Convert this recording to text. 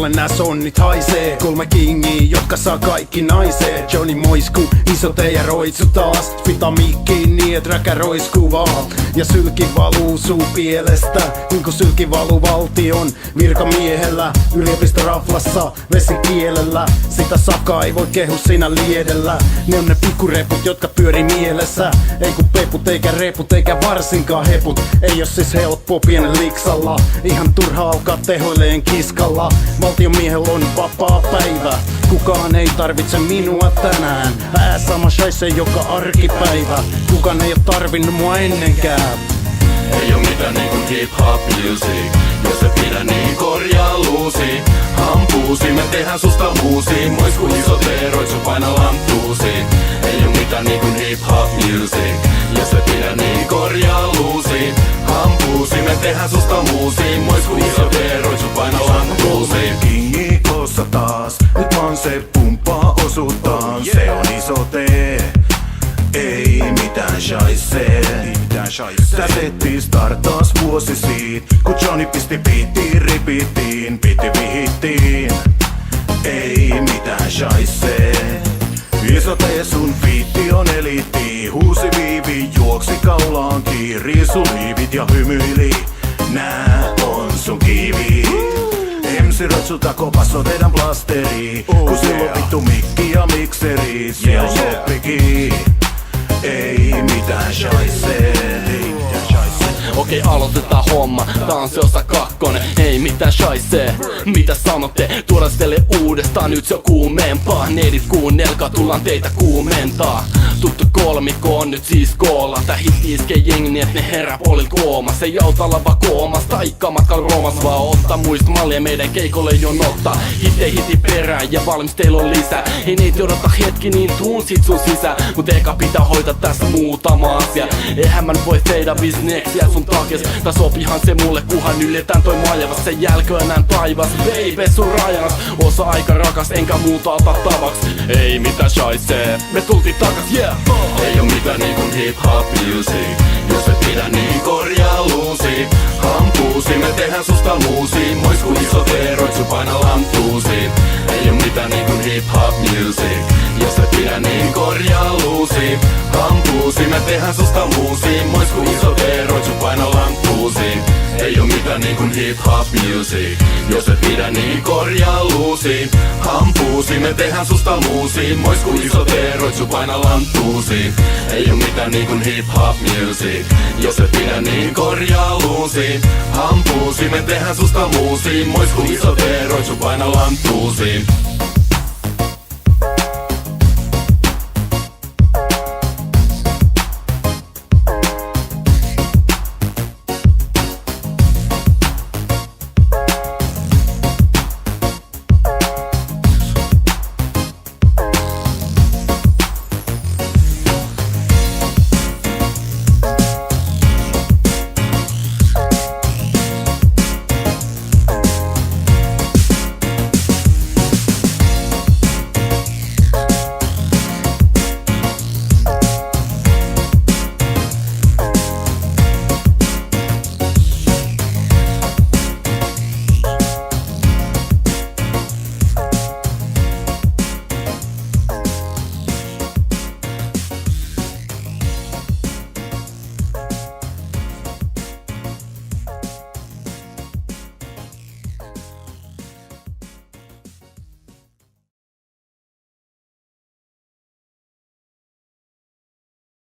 mulle nää sonnit haisee. 3 kingiä, jotka saa kaikki naisee. Johnny moisku, iso T ja roitsu taas. Spita mikkiin niin, et räkä roiskuu vaan. Ja sylki valuu suu pielestä, niinku sylki valuu valtion virkamiehellä. Yliopistoraflassa, vesikielellä. Sitä sakaa ei voi kehu siinä liedellä. Ne on ne pikkureput, jotka pyörii mielessä. Ei ku peput eikä reput eikä varsinkaan heput. Ei oo siis helppo pienen liksalla. Ihan turha alkaa tehoilleen kiskalla. Valtiomiehellä on vapaa päivä. Kukaan ei tarvitse minua tänään. Sama shaise joka arkipäivä. Kukaan ei oo tarvinnut mua ennenkään. Ei oo mitään niinku hip-hop music. Jos et pidä niin korjaa luusi. Hampuusi, me tehdään susta muusi. Moisku iso teeroit, sun paina lanttuusi. Ei oo mitään niinku hip-hop music. Jos et pidä niin korjaa luusi. Hampuusi, me tehdään susta muusi. Moisku iso teeroit, sun paina lanttuusi. Kingi koossa taas, nyt mä oon se pumppaa osuuttaan. Se on iso T, ei mitään shaisee. Tää setti startaas vuosi siitä, kun Johnny pisti biittiin repeatiin, piti vihittiin. Ei mitään shaisee. Iso T sun fiitti on eliitti, huusi viivi, juoksi kaulaankin, riisu liivit ja hymyili. Nää on sun kivi. MC Rotsulta kopasso teidän blasteri, kun silloin vittu mikki ja mikseri, siellä soppikin. Ei mitään shaisee. Okei, aloitetaan homma, tää on se osa 2. Ei mitään shaisee, mitä sanotte? Tuodaan teille uudestaan, nyt se on kuumempaa. Neidit kuunnelkaa, tullaan teitä kuumentaa. Tuttu kolmikko on nyt siis koolla. Tää hitti iskee jengi niin, et ne herää polil koomas. Ei auta olla vaan koomas, taikka matkalla Roomas. Vaan ottaa muista mallia meidän keikolle jonottaa. Hiti perään ja valmis teillä on lisää. Ei neiti odota hetki, niin tuun sit sun sisään. Mut eka pitää hoitaa tässä muutama asia. Eihän mä nyt voi feida bisneksiä sun takes. Tai sopihan se mulle, kuhan yljetään toi majavas. Sen jälkeen näin taivas, baby sun rajanas. Osa aika rakas, enkä muuta ota tavaks. Ei mitään shaisee, me tultiin takas, yeah. Ei oo mitään niinku hip-hop music. Jos et pidä niin korjaa luusi. Hampuusi, me tehdään susta muusi. Moisku iso teeroit, sun paina lanttuusi. Ei oo mitään niinku hip-hop music. Jos et pidä niin korjaa luusi. Hampuusi, me tehdään susta muusi. Moisku iso teeroit, sun paina lanttuusi. Ei oo mitään niinku hip-hop music. Jos et pidä niin korjaa luusi. Hampuusi, me tehdään susta muusi. Moisku iso teeroit, sun paina lanttuusi. Ei oo mitään niinku hip-hop music. Jos et pidä niin korjaa luusi. Hampuusi, me tehdään susta muusi. Moisku iso teeroit, sun paina lanttuusi.